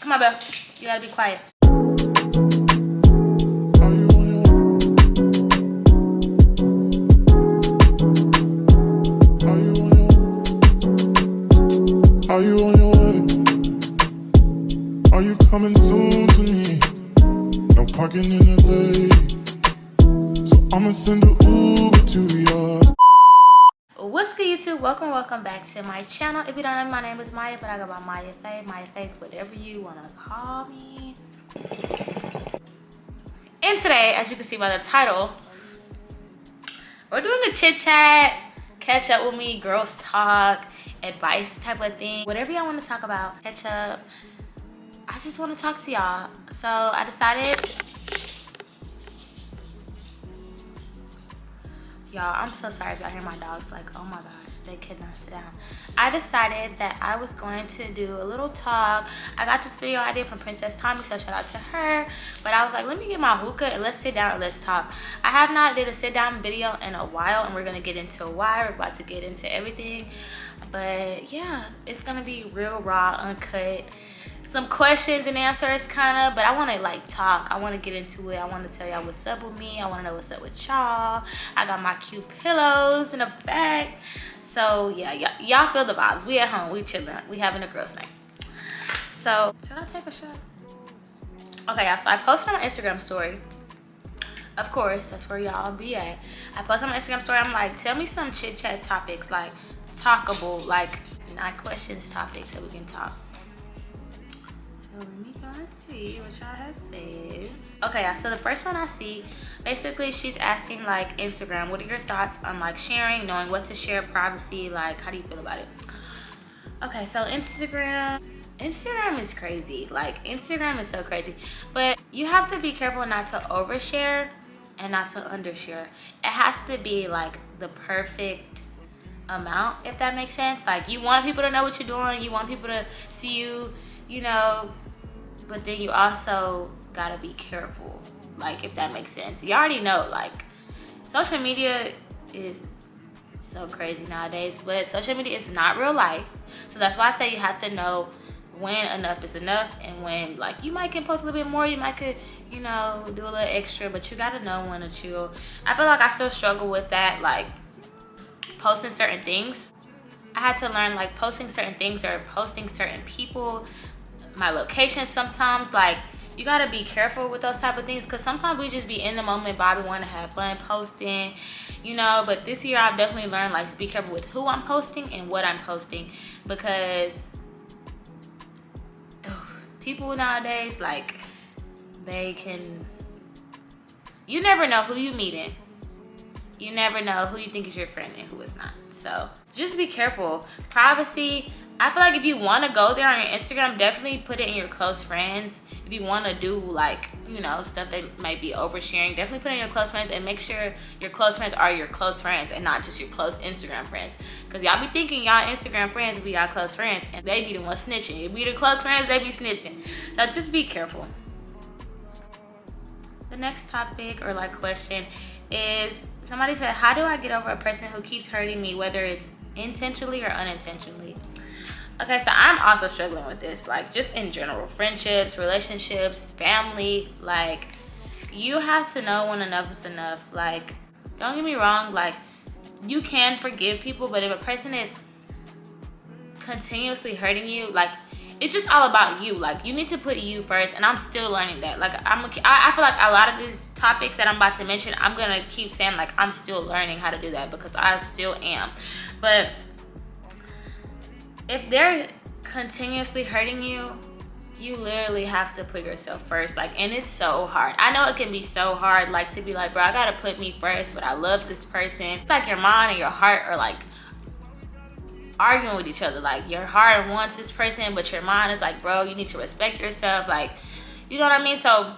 Come on, Belle. You gotta be quiet. Are you on your way? Are you coming soon to me? No parking in LA, so I'ma send an Uber to your. What's good, YouTube? Welcome back to my channel. If you don't know, my name is Maya, but I go by Maya Faith, whatever you wanna call me. And today, as you can see by the title, we're doing a chit chat, catch up with me, girls talk, advice type of thing. Whatever y'all want to talk about, catch up. I just want to talk to y'all. So I decided, y'all, I'm so sorry if y'all hear my dogs like, oh my gosh, they cannot sit down. I decided that I was going to do a little talk. I got this video idea from Princess Tommy, so shout out to her. But I was like, let me get my hookah and let's sit down and let's talk. I have not did a sit down video in a while, and we're gonna get into why. We're about to get into everything. But yeah, it's gonna be real raw, uncut. Some questions and answers kind of, but I want to like talk. I want to get into it. I want to tell y'all what's up with me. I want to know what's up with y'all. I got my cute pillows in the back. So yeah, y'all feel the vibes. We at home, we chilling, we having a girls night. So should I take a shot? Okay, y'all, so I posted on my Instagram story. Of course, that's where y'all be at. I posted on my Instagram story. I'm like, tell me some chit chat topics, like talkable, like not questions, topics that we can talk. So let me go and see what y'all have said. Okay, so the first one I see, basically she's asking like Instagram, what are your thoughts on like sharing, knowing what to share, privacy, like how do you feel about it? Okay, so Instagram is crazy. Like Instagram is so crazy, but you have to be careful not to overshare and not to undershare. It has to be like the perfect amount, if that makes sense. Like you want people to know what you're doing, you want people to see you, you know, but then you also gotta be careful, like if that makes sense. You already know, like social media is so crazy nowadays, but social media is not real life. So that's why I say you have to know when enough is enough, and when like you might can post a little bit more, you might could, you know, do a little extra, but you gotta know when to chill. I feel like I still struggle with that, like posting certain things. I had to learn like posting certain things or posting certain people, my location sometimes. Like you gotta be careful with those type of things, because sometimes we just be in the moment, Bobby want to have fun posting, you know. But this year I've definitely learned like to be careful with who I'm posting and what I'm posting, because people nowadays, like they can, you never know who you meeting. You never know who you think is your friend and who is not. So just be careful. Privacy, I feel like if you want to go there on your Instagram, definitely put it in your close friends. If you want to do like, you know, stuff that might be oversharing, definitely put it in your close friends, and make sure your close friends are your close friends and not just your close Instagram friends. Because y'all be thinking y'all Instagram friends be y'all close friends, and they be the ones snitching. If be the close friends, they be snitching. So just be careful. The next topic or like question is, somebody said, how do I get over a person who keeps hurting me, whether it's intentionally or unintentionally? Okay, so I'm also struggling with this, like just in general, friendships, relationships, family. Like you have to know when enough is enough. Like don't get me wrong, like you can forgive people, but if a person is continuously hurting you, like it's just all about you. Like you need to put you first, and I'm still learning that. Like I feel like a lot of these topics that I'm about to mention, I'm gonna keep saying like I'm still learning how to do that, because I still am. But if they're continuously hurting you, you literally have to put yourself first. Like, and it's so hard. I know it can be so hard, like to be like, bro, I gotta put me first, but I love this person. It's like your mind and your heart are like arguing with each other. Like your heart wants this person, but your mind is like, bro, you need to respect yourself. Like, you know what I mean? So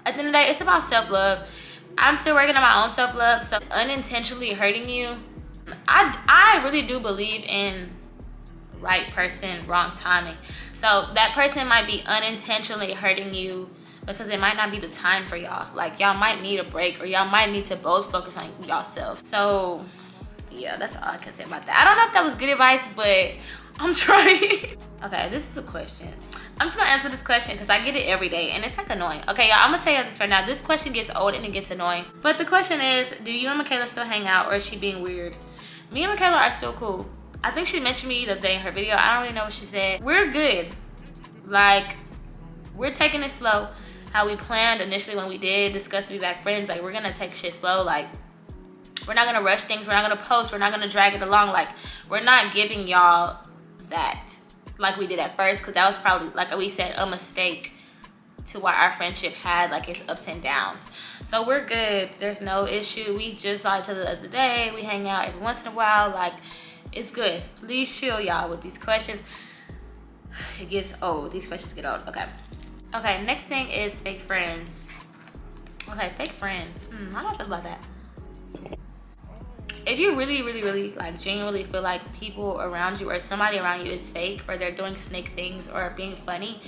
at the end of the day, it's about self-love. I'm still working on my own self-love. So unintentionally hurting you, I really do believe in right person, wrong timing. So that person might be unintentionally hurting you because it might not be the time for y'all. Like y'all might need a break, or y'all might need to both focus on yourself. So yeah, that's all I can say about that. I don't know if that was good advice, but I'm trying. Okay, this is a question. I'm just gonna answer this question because I get it every day and it's like annoying. Okay, y'all, I'm gonna tell you this right now. This question gets old and it gets annoying. But the question is, do you and Michaela still hang out or is she being weird? Me and Michaela are still cool. I think she mentioned me the other day in her video. I don't really know what she said. We're good. Like, we're taking it slow. How we planned initially when we did discuss to be back friends. Like, we're gonna take shit slow. Like, we're not gonna rush things. We're not gonna post. We're not gonna drag it along. Like, we're not giving y'all that like we did at first, because that was probably, like we said, a mistake to why our friendship had like its ups and downs. So we're good. There's no issue. We just saw each other the other day. We hang out every once in a while. Like, it's good. Please chill, y'all, with these questions. It gets old. These questions get old. Okay, next thing is fake friends. Okay, fake friends. How do I feel about that? If you really like genuinely feel like people around you or somebody around you is fake, or they're doing snake things or being funny,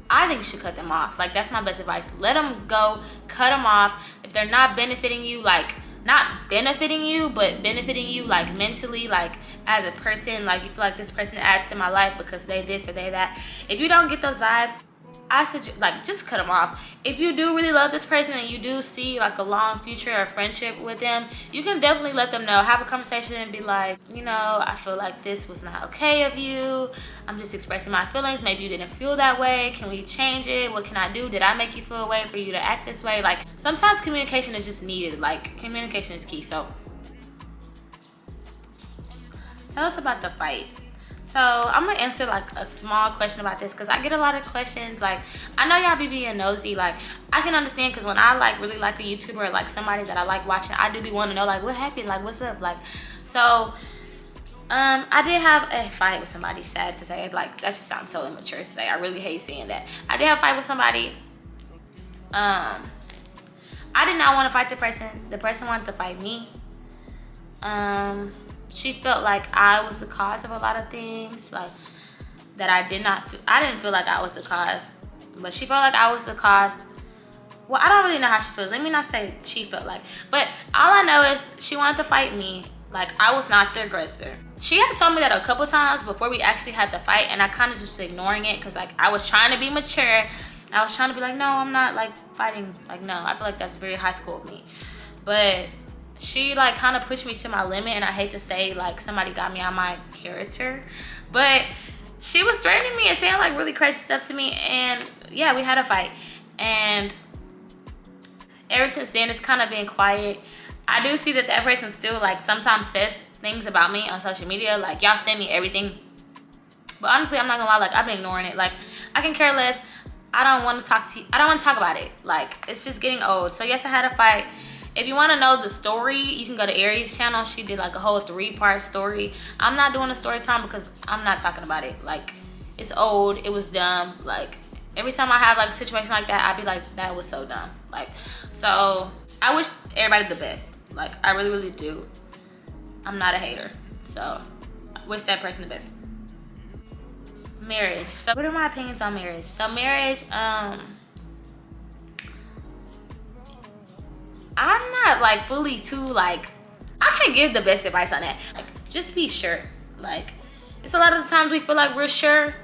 I think you should cut them off. Like, that's my best advice. Let them go, cut them off. If they're not benefiting you, like, not benefiting you, but benefiting you like mentally, like as a person, like you feel like this person adds to my life because they this or they that. If you don't get those vibes, I suggest, like, just cut them off. If you do really love this person and you do see like a long future or friendship with them, you can definitely let them know. Have a conversation and be like, you know, I feel like this was not okay of you. I'm just expressing my feelings. Maybe you didn't feel that way. Can we change it? What can I do? Did I make you feel a way for you to act this way? Like, sometimes communication is just needed. Like, communication is key. So tell us about the fight. So I'm gonna answer like a small question about this because I get a lot of questions. Like, I know y'all be being nosy. Like, I can understand, because when I like really like a YouTuber or like somebody that I like watching, I do be wanting to know like what happened, like what's up. Like, so I did have a fight with somebody. Sad to say, like, that just sounds so immature to say. I really hate seeing that. I did have a fight with somebody. I did not want to fight the person. The person wanted to fight me. She felt like I was the cause of a lot of things, like that I didn't feel like I was the cause, but she felt like I was the cause. Well, I don't really know how she feels. Let me not say she felt like, but all I know is she wanted to fight me. Like, I was not the aggressor. She had told me that a couple times before we actually had the fight, and I kind of just was ignoring it because, like, I was trying to be mature. I was trying to be like, no, I'm not like fighting. Like, no, I feel like that's very high school of me. But she like kind of pushed me to my limit, and I hate to say like somebody got me on my character, but she was threatening me and saying like really crazy stuff to me, and yeah, we had a fight. And ever since then, it's kind of been quiet. I do see that that person still like sometimes says things about me on social media, like y'all send me everything, but honestly, I'm not gonna lie, like I've been ignoring it. Like, I can care less. I don't want to talk to you. I don't want to talk about it. Like, it's just getting old. So yes, I had a fight. If you want to know the story, you can go to Aries' channel. She did like a whole 3-part story. I'm not doing a story time because I'm not talking about it. Like, it's old. It was dumb. Like, every time I have like a situation like that, I'd be like, that was so dumb. Like, so I wish everybody the best. Like, I really do. I'm not a hater. So I wish that person the best. Marriage. So what are my opinions on marriage? So marriage, I'm not like fully too like, I can't give the best advice on that. Like, just be sure. Like, it's a lot of the times we feel like we're sure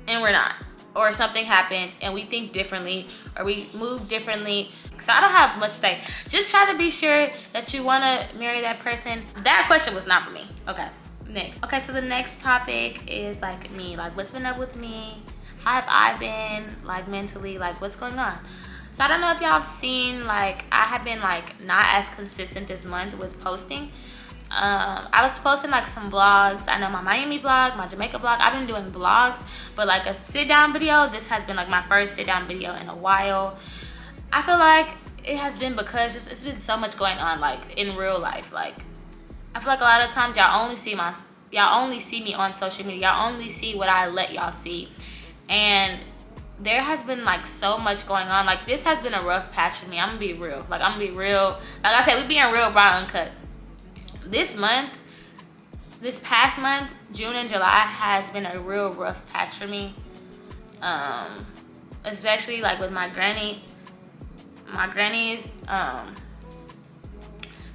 and we're not, or something happens and we think differently or we move differently. So I don't have much to say. Just try to be sure that you want to marry that person. That question was not for me. Okay, next. Okay, so the next topic is like me. Like, what's been up with me? How have I been like mentally? Like, what's going on? So I don't know if y'all have seen, like, I have been like not as consistent this month with posting. I was posting like some vlogs. I know my Miami vlog, my Jamaica vlog. I've been doing vlogs, but like a sit down video, this has been like my first sit down video in a while. I feel like it has been because just it's been so much going on like in real life. Like, I feel like a lot of times y'all only see me on social media. Y'all only see what I let y'all see. And there has been like so much going on. Like, this has been a rough patch for me. I'm gonna be real. Like, I'm gonna be real. Like I said, we being real, raw, uncut. This past month, June and July, has been a real rough patch for me. Especially like with my granny's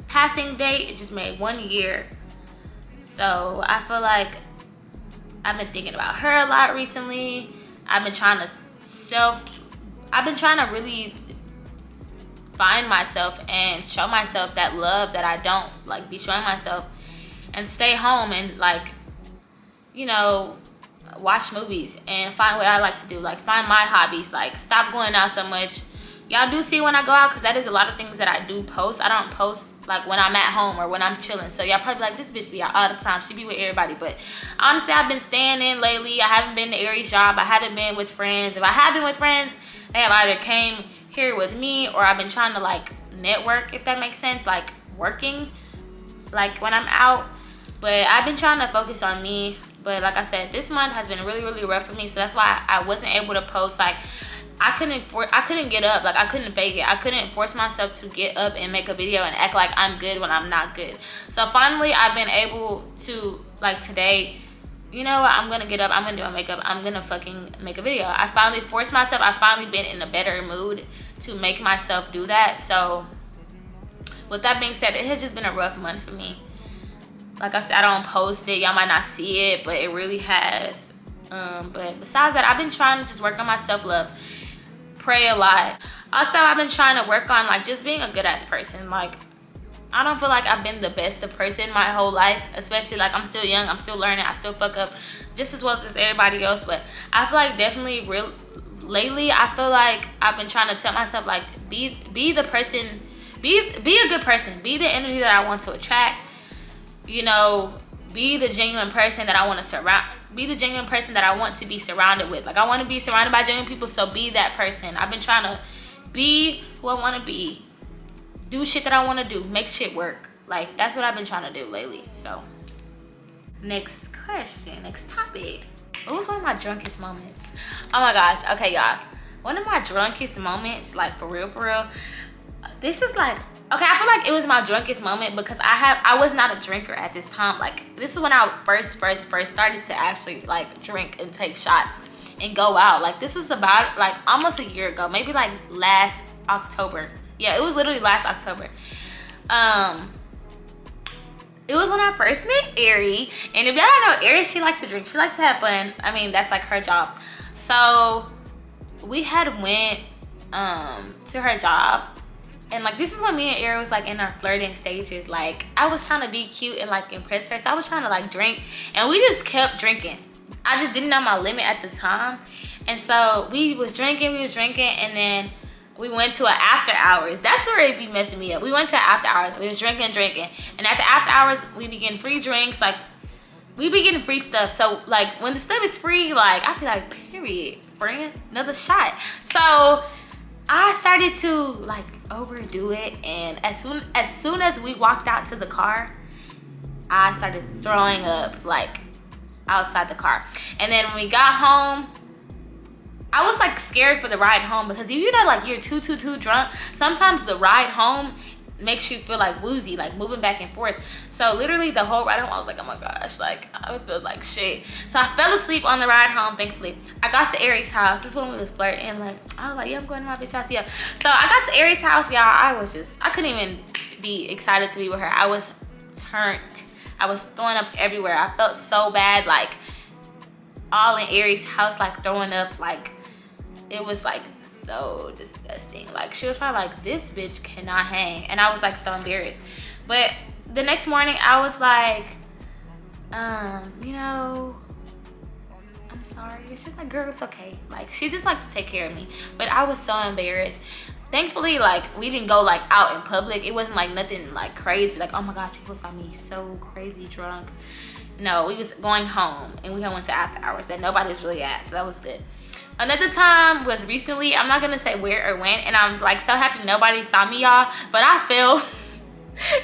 passing date. It just made 1 year. So I feel like I've been thinking about her a lot recently. I've been trying to really find myself and show myself that love that I don't like be showing myself, and stay home and like, you know, watch movies and find what I like to do, like find my hobbies, like stop going out so much. Y'all do see when I go out, because that is a lot of things that I do post. I don't post like when I'm at home or when I'm chilling. So y'all probably like, this bitch be out all the time, she be with everybody. But honestly, I've been staying in lately. I haven't been to Aries' job. I haven't been with friends. If I have been with friends, they have either came here with me, or I've been trying to like network, if that makes sense, like working like when I'm out. But I've been trying to focus on me. But like I said, this month has been really, really rough for me. So that's why I wasn't able to post. Like I couldn't get up. Like I couldn't fake it. I couldn't force myself to get up and make a video and act like I'm good when I'm not good. So finally, I've been able to, like today, you know what, I'm gonna get up, I'm gonna do my makeup, I'm gonna fucking make a video. I finally forced myself. I finally been in a better mood to make myself do that. So with that being said, it has just been a rough month for me. Like I said, I don't post it. Y'all might not see it, but it really has. But besides that, I've been trying to just work on my self-love, pray a lot. Also, I've been trying to work on like just being a good ass person. Like I don't feel like I've been the best of person my whole life, especially like I'm still young, I'm still learning, I still fuck up just as well as everybody else. But I feel like definitely lately, I feel like I've been trying to tell myself like be the person, be a good person, be the energy that I want to attract, you know, be the genuine person that I want to be the genuine person that I want to be surrounded with. Like I want to be surrounded by genuine people, so be that person. I've been trying to be who I want to be, do shit that I want to do, make shit work. Like that's what I've been trying to do lately. So next question, next topic. What was one of my drunkest moments? Oh my gosh. Okay, y'all, one of my drunkest moments, like for real, this is like, okay, I feel like it was my drunkest moment because I was not a drinker at this time. Like this is when I first started to actually like drink and take shots and go out. Like this was about like almost a year ago, maybe like last October. Yeah, it was literally last October. It was when I first met Aries. And if y'all don't know, Aries, she likes to drink. She likes to have fun. I mean, that's like her job. So we had went to her job. And like this is when me and Aries was like in our flirting stages. Like I was trying to be cute and like impress her. So I was trying to like drink. And we just kept drinking. I just didn't know my limit at the time. And so we was drinking. And then we went to an after hours. That's where it be messing me up. We went to an after hours. We was drinking. And at the after hours, we be getting free drinks. Like, we be getting free stuff. So, like, when the stuff is free, like, I be like, period, bring another shot. So, I started to, like, overdo it. And as soon as we walked out to the car, I started throwing up, like, outside the car. And then when we got home, I was like scared for the ride home, because if you know like you're too drunk, sometimes the ride home makes you feel like woozy, like moving back and forth. So literally the whole ride home, I was like, oh my gosh, like I feel like shit. So I fell asleep on the ride home, thankfully. I got to Aries' house. This is when we was flirting, and like I was like, yeah, I'm going to my bitch house, yeah. So I got to Aries' house, y'all. I couldn't even be excited to be with her. I was turned. I was throwing up everywhere. I felt so bad, like all in Aries' house, like throwing up, like it was like so disgusting. Like she was probably like, this bitch cannot hang. And I was like so embarrassed. But the next morning I was like, you know, I'm sorry. She was like, girl, it's okay. Like she just liked to take care of me. But I was so embarrassed. Thankfully, like we didn't go like out in public. It wasn't like nothing like crazy. Like, oh my gosh, people saw me so crazy drunk. No, we was going home and we went to after hours that nobody's really at. So that was good. Another time was recently, I'm not gonna say where or when, and I'm like so happy nobody saw me, y'all, but I fell.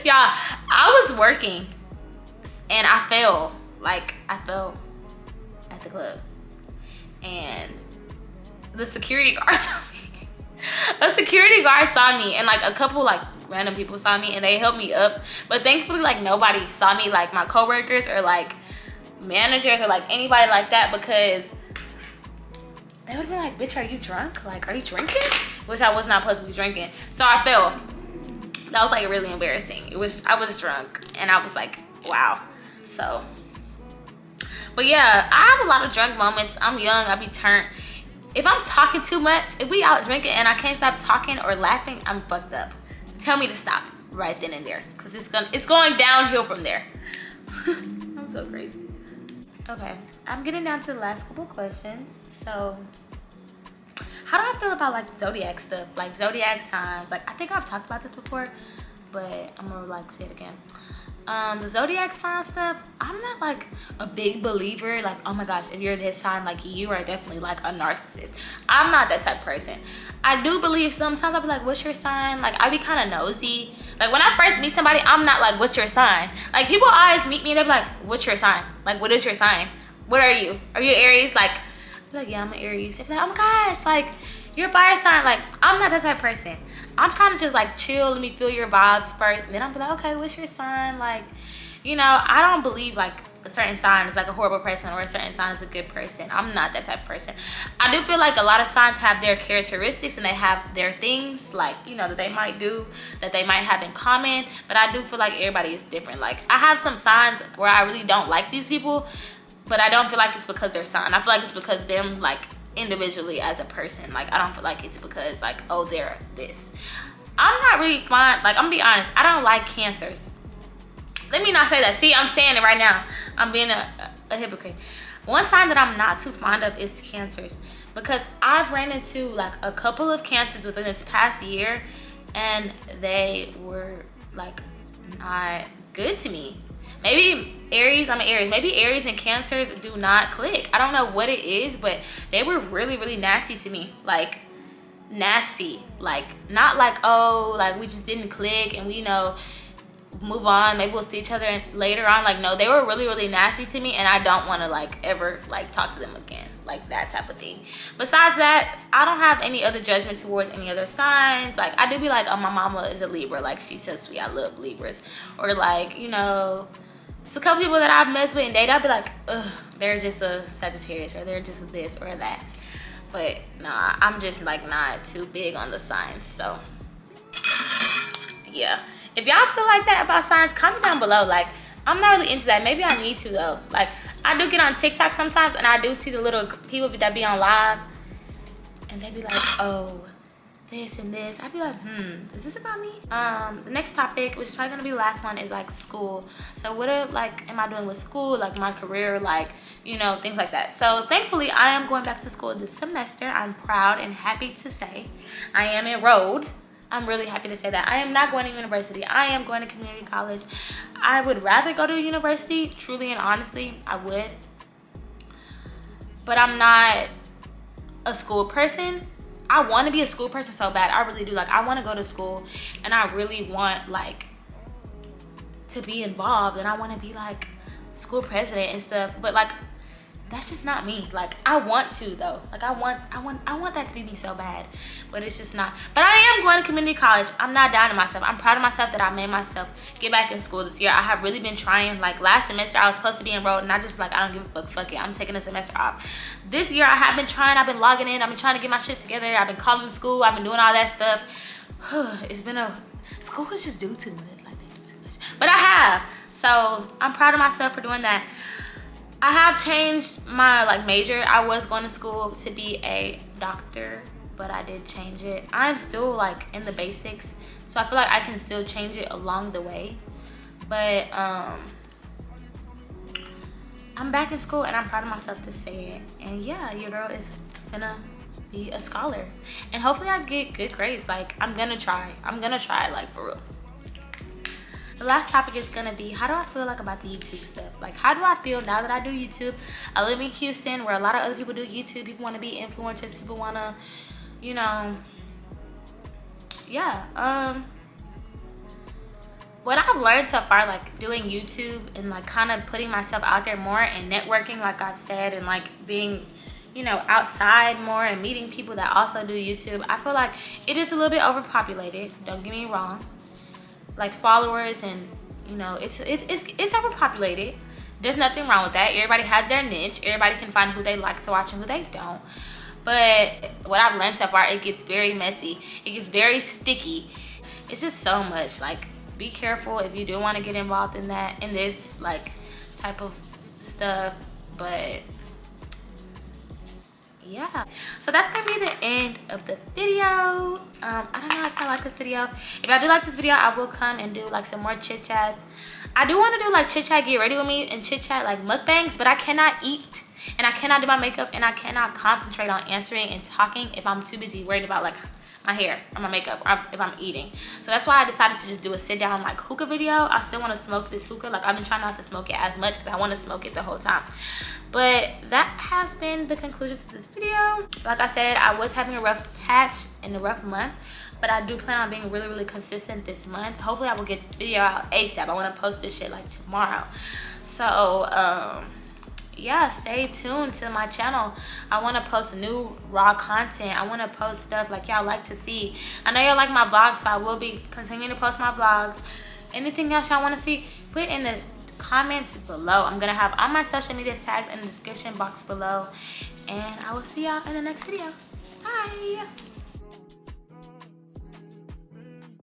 Y'all, I was working and I fell. Like I fell at the club, and the security guard saw me. A security guard saw me, and like a couple like random people saw me, and they helped me up. But thankfully, like nobody saw me, like my coworkers or like managers or like anybody like that, because they would be like, bitch, are you drunk? Like, are you drinking? Which I was not supposed to be drinking. So I fell. That was like really embarrassing. I was drunk and I was like, wow. So, but yeah, I have a lot of drunk moments. I'm young, I be turned. if I'm talking too much, if we out drinking and I can't stop talking or laughing, I'm fucked up. Tell me to stop right then and there, because it's going downhill from there. I'm so crazy. Okay, I'm getting down to the last couple questions. So, how do I feel about like zodiac stuff, like zodiac signs? Like, I think I've talked about this before, but I'm gonna like say it again. The zodiac sign stuff, I'm not like a big believer. Like, oh my gosh, if you're this sign, like you are definitely like a narcissist. I'm not that type of person. I do believe sometimes I'll be like, what's your sign? Like, I be kind of nosy. Like, when I first meet somebody, I'm not like, what's your sign? Like, people always meet me and they're like, what's your sign? Like, what is your sign? What are you? Are you Aries? Like, I'm like, yeah, I'm an Aries. They're like, oh my gosh, like, you're a fire sign. Like, I'm not that type of person. I'm kind of just like, chill, let me feel your vibes first. And then I'm like, okay, what's your sign? Like, you know, I don't believe like a certain sign is like a horrible person or a certain sign is a good person. I'm not that type of person. I do feel like a lot of signs have their characteristics and they have their things, like, you know, that they might do, that they might have in common. But I do feel like everybody is different. Like, I have some signs where I really don't like these people, but I don't feel like it's because they're sign. I feel like it's because them, like, individually as a person. Like, I don't feel like it's because like, oh, they're this. I'm not really fond, like, I'm gonna be honest, I don't like Cancers. Let me not say that. See, I'm saying it right now. I'm being a hypocrite. One sign that I'm not too fond of is Cancers, because I've ran into like a couple of Cancers within this past year and they were like not good to me. Maybe Aries, I'm an Aries. Maybe Aries and Cancers do not click. I don't know what it is, but they were really, really nasty to me. Like, nasty. Like, not like, oh, like we just didn't click and we, you know, move on, maybe we'll see each other later on. Like, no, they were really, really nasty to me and I don't want to like ever like talk to them again, like that type of thing. Besides that, I don't have any other judgment towards any other signs. Like, I do be like, oh, my mama is a Libra, like she's so sweet, I love Libras. Or like, you know, it's a couple people that I've messed with and dated, I'll be like, ugh, they're just a Sagittarius or they're just this or that. But nah, I'm just like not too big on the signs. So yeah, if y'all feel like that about signs, comment down below. Like, I'm not really into that. Maybe I need to though. Like, I do get on TikTok sometimes and I do see the little people that be on live and they be like, oh, this and this. I'd be like, is this about me? The next topic, which is probably gonna be the last one, is like school. So what am I doing with school, like my career, like, you know, things like that. So thankfully I am going back to school this semester. I'm proud and happy to say I am enrolled. I'm really happy to say that. I am not going to university. I am going to community college. I would rather go to university, truly and honestly, I would. But I'm not a school person. I want to be a school person so bad. I really do. Like, I want to go to school and I really want like to be involved and I want to be like school president and stuff. But like, that's just not me. Like, I want to though. Like, I want that to be me so bad, but it's just not. But I am going to community college. I'm not down to myself. I'm proud of myself that I made myself get back in school this year. I have really been trying. Like, last semester I was supposed to be enrolled and I just like, I don't give a fuck. Fuck it, I'm taking a semester off. This year I have been trying. I've been logging in. I've been trying to get my shit together. I've been calling the school. I've been doing all that stuff. It's been school is just do too much. Like, they do too much. But I have. So I'm proud of myself for doing that. I have changed my like major. I was going to school to be a doctor, but I did change it. I'm still like in the basics, so I feel like I can still change it along the way. But I'm back in school and I'm proud of myself to say it. And yeah, your girl is gonna be a scholar and hopefully I get good grades. Like, I'm gonna try like for real. The last topic is gonna be, how do I feel like about the YouTube stuff? Like, how do I feel now that I do YouTube? I live in Houston where a lot of other people do YouTube. People want to be influencers. People want to, you know, yeah. What I've learned so far, like doing YouTube and like kind of putting myself out there more and networking, like I've said, and like being, you know, outside more and meeting people that also do YouTube, I feel like it is a little bit overpopulated. Don't get me wrong. Like, followers and, you know, it's overpopulated. There's nothing wrong with that. Everybody has their niche. Everybody can find who they like to watch and who they don't. But what I've learned so far, it gets very messy. It gets very sticky. It's just so much. Like, be careful if you do want to get involved in this like type of stuff. But yeah, so that's gonna be the end of the video. I don't know if I like this video. If I do like this video, I will come and do like some more chit chats. I do want to do like chit chat get ready with me and chit chat like mukbangs, but I cannot eat and I cannot do my makeup and I cannot concentrate on answering and talking if I'm too busy worried about like my hair or my makeup or if I'm eating. So that's why I decided to just do a sit down like hookah video. I still want to smoke this hookah. Like I've been trying not to smoke it as much because I want to smoke it the whole time. But that has been the conclusion to this video. Like I said, I was having a rough patch and a rough month, but I do plan on being really, really consistent this month. Hopefully I will get this video out ASAP. I want to post this shit like tomorrow. So yeah, stay tuned to my channel. I want to post new raw content. I want to post stuff like y'all like to see. I know y'all like my vlogs, so I will be continuing to post my vlogs. Anything else y'all want to see, put in the comments below. I'm gonna have all my social media tags in the description box below, and I will see y'all in the next video. Bye.